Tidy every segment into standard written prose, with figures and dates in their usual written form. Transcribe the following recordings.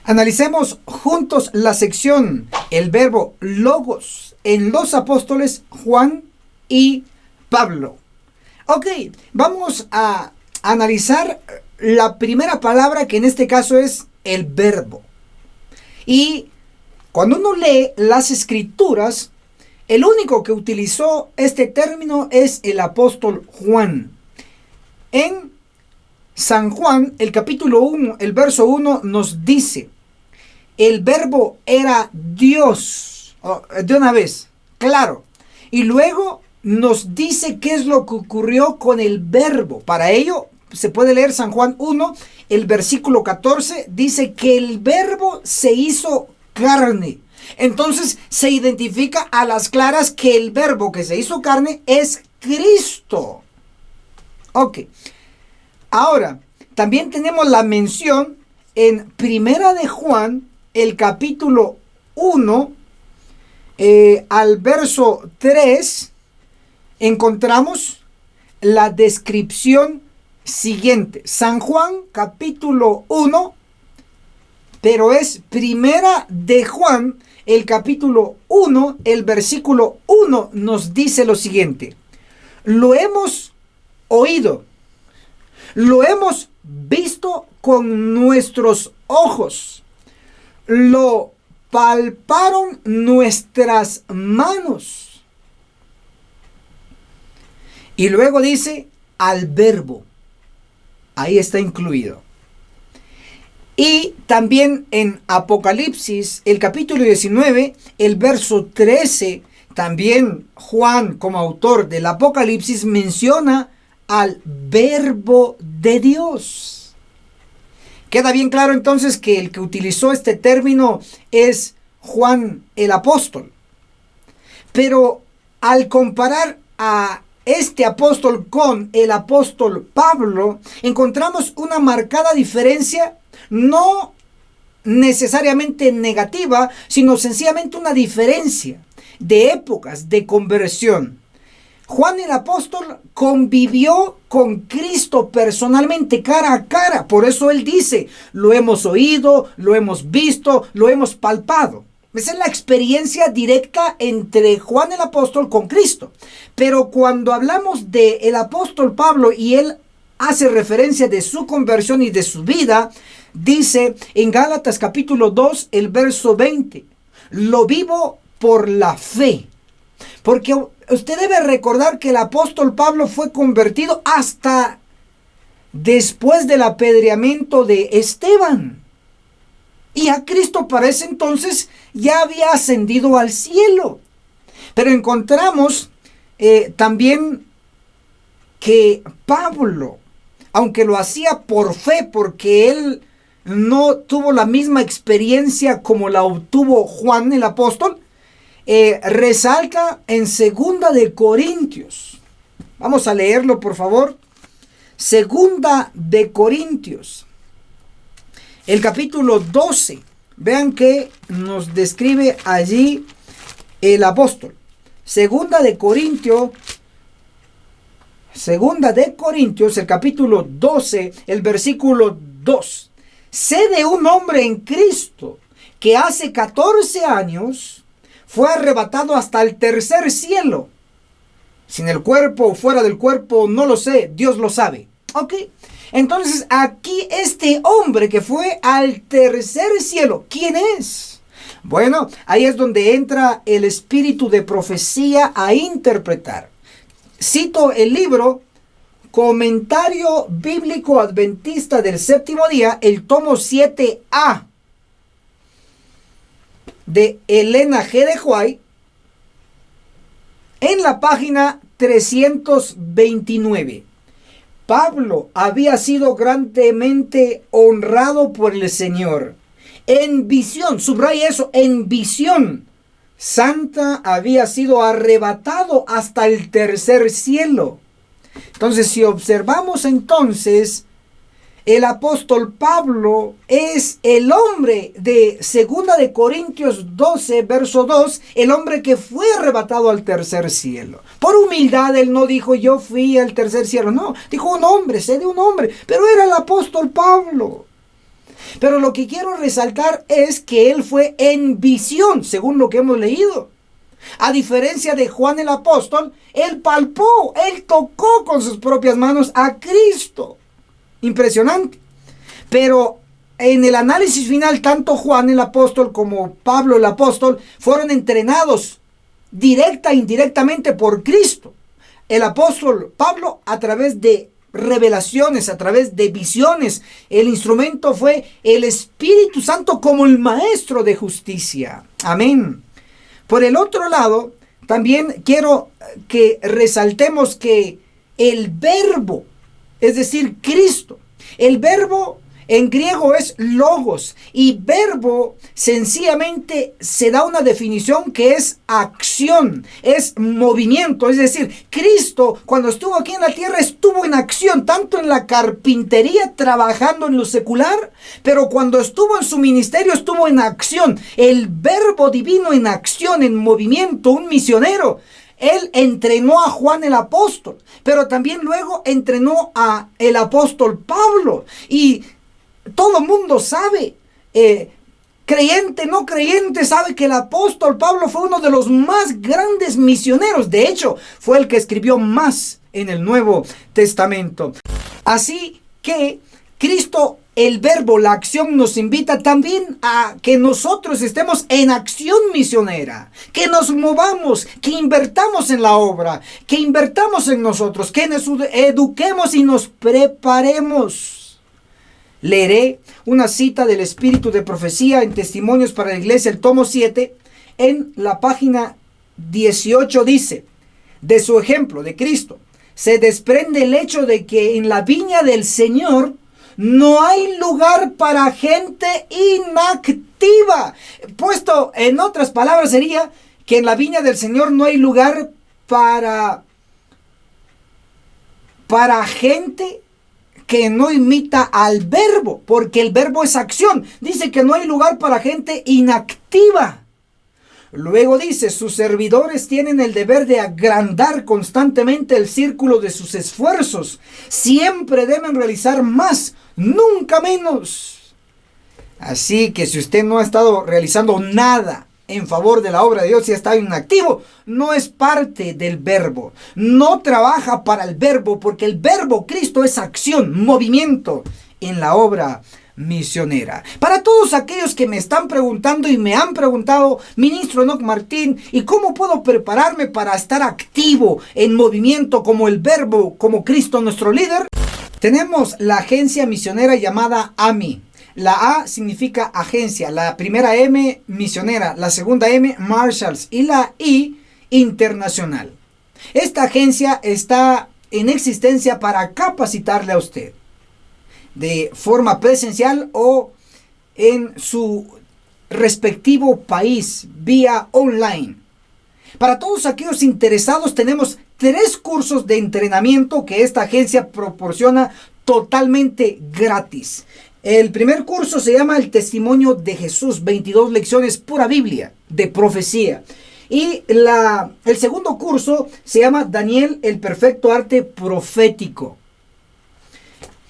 Analicemos juntos la sección, el verbo logos, en los apóstoles Juan y Pablo. Ok, vamos a analizar la primera palabra, que en este caso es el verbo. Y cuando uno lee las escrituras, el único que utilizó este término es el apóstol Juan. En San Juan, el capítulo 1, el verso 1 nos dice: el verbo era Dios. De una vez, claro. Y luego nos dice qué es lo que ocurrió con el verbo. Para ello, se puede leer San Juan 1, el versículo 14, dice que el verbo se hizo carne. Entonces se identifica a las claras que el verbo que se hizo carne es Cristo. Ok. Ahora, también tenemos la mención en Primera de Juan, el capítulo 1, al verso 3, encontramos la descripción siguiente. San Juan, capítulo 1, pero es Primera de Juan, el capítulo 1, el versículo 1 nos dice lo siguiente: lo hemos oído, lo hemos visto con nuestros ojos, lo palparon nuestras manos. Y luego dice al verbo, ahí está incluido. Y también en Apocalipsis, el capítulo 19, el verso 13, también Juan, como autor del Apocalipsis, menciona al verbo de Dios. Queda bien claro entonces que el que utilizó este término es Juan el apóstol. Pero al comparar a este apóstol con el apóstol Pablo, encontramos una marcada diferencia, no necesariamente negativa, sino sencillamente una diferencia de épocas de conversión. Juan el apóstol convivió con Cristo personalmente, cara a cara. Por eso él dice: lo hemos oído, lo hemos visto, lo hemos palpado. Esa es la experiencia directa entre Juan el apóstol con Cristo. Pero cuando hablamos del apóstol Pablo y él hace referencia de su conversión y de su vida, dice en Gálatas capítulo 2, el verso 20: lo vivo por la fe. Porque usted debe recordar que el apóstol Pablo fue convertido hasta después del apedreamiento de Esteban. Y a Cristo para ese entonces ya había ascendido al cielo. Pero encontramos también que Pablo, aunque lo hacía por fe, porque él no tuvo la misma experiencia como la obtuvo Juan el apóstol, resalta en Segunda de Corintios. Vamos a leerlo, por favor. Segunda de Corintios, el capítulo 12. Vean que nos describe allí el apóstol. Segunda de Corintios, el capítulo 12, el versículo 2. Sé de un hombre en Cristo que hace 14 años fue arrebatado hasta el tercer cielo. Sin el cuerpo o fuera del cuerpo, no lo sé, Dios lo sabe. Ok, entonces aquí este hombre que fue al tercer cielo, ¿quién es? Bueno, ahí es donde entra el espíritu de profecía a interpretar. Cito el libro Comentario Bíblico Adventista del Séptimo Día, el tomo 7A, de Elena G. de White, en la página 329. Pablo había sido grandemente honrado por el Señor. En visión, subraya eso, en visión santa había sido arrebatado hasta el tercer cielo. Entonces, si observamos entonces, el apóstol Pablo es el hombre de Segunda de Corintios 12, verso 2, el hombre que fue arrebatado al tercer cielo. Por humildad, él no dijo: yo fui al tercer cielo. No, dijo un hombre, sé de un hombre, pero era el apóstol Pablo. Pero lo que quiero resaltar es que él fue en visión, según lo que hemos leído. A diferencia de Juan el apóstol, él palpó, él tocó con sus propias manos a Cristo. Impresionante. Pero en el análisis final, tanto Juan el apóstol como Pablo el apóstol fueron entrenados directa e indirectamente por Cristo. El apóstol Pablo a través de revelaciones, a través de visiones. El instrumento fue el Espíritu Santo como el maestro de justicia. Amén. Por el otro lado, también quiero que resaltemos que el verbo, es decir, Cristo, el verbo en griego es logos, y verbo sencillamente se da una definición que es acción, es movimiento. Es decir, Cristo cuando estuvo aquí en la tierra estuvo en acción, tanto en la carpintería trabajando en lo secular, pero cuando estuvo en su ministerio estuvo en acción. El verbo divino en acción, en movimiento, un misionero. Él entrenó a Juan el apóstol, pero también luego entrenó a el apóstol Pablo. Y todo mundo sabe, creyente, no creyente, sabe que el apóstol Pablo fue uno de los más grandes misioneros. De hecho, fue el que escribió más en el Nuevo Testamento. Así que Cristo, el verbo, la acción, nos invita también a que nosotros estemos en acción misionera, que nos movamos, que invertamos en la obra, que invertamos en nosotros, que nos eduquemos y nos preparemos. Leeré una cita del Espíritu de Profecía en Testimonios para la Iglesia, el tomo 7, en la página 18 dice: de su ejemplo de Cristo se desprende el hecho de que en la viña del Señor no hay lugar para gente inactiva. Puesto en otras palabras sería que en la viña del Señor no hay lugar para gente que no imita al verbo, porque el verbo es acción. Dice que no hay lugar para gente inactiva. Luego dice: sus servidores tienen el deber de agrandar constantemente el círculo de sus esfuerzos. Siempre deben realizar más, nunca menos. Así que si usted no ha estado realizando nada en favor de la obra de Dios y está inactivo, no es parte del verbo, no trabaja para el verbo, porque el verbo Cristo es acción, movimiento en la obra misionera. Para todos aquellos que me están preguntando y me han preguntado: ministro Enoch Martín, ¿y cómo puedo prepararme para estar activo en movimiento como el verbo, como Cristo nuestro líder? Tenemos la agencia misionera llamada AMI. La A significa agencia, la primera M misionera, la segunda M Marshalls y la I internacional. Esta agencia está en existencia para capacitarle a usted de forma presencial o en su respectivo país vía online. Para todos aquellos interesados tenemos 3 cursos de entrenamiento que esta agencia proporciona totalmente gratis. El primer curso se llama El Testimonio de Jesús, 22 lecciones pura Biblia de profecía. Y el segundo curso se llama Daniel, el perfecto arte profético.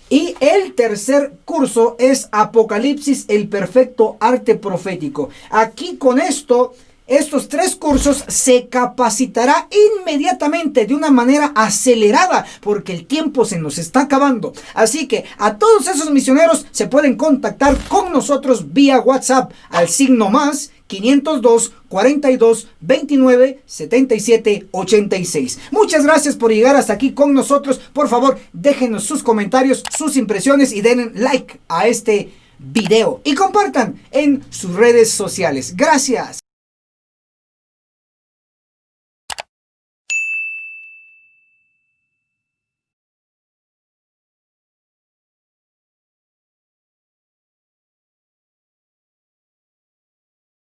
Y el tercer curso es Apocalipsis, el perfecto arte profético. Aquí con estos 3 cursos se capacitará inmediatamente de una manera acelerada, porque el tiempo se nos está acabando. Así que a todos esos misioneros se pueden contactar con nosotros vía WhatsApp al signo más 502 42 29 77 86. Muchas gracias por llegar hasta aquí con nosotros. Por favor, déjenos sus comentarios, sus impresiones y den like a este video y compartan en sus redes sociales. Gracias.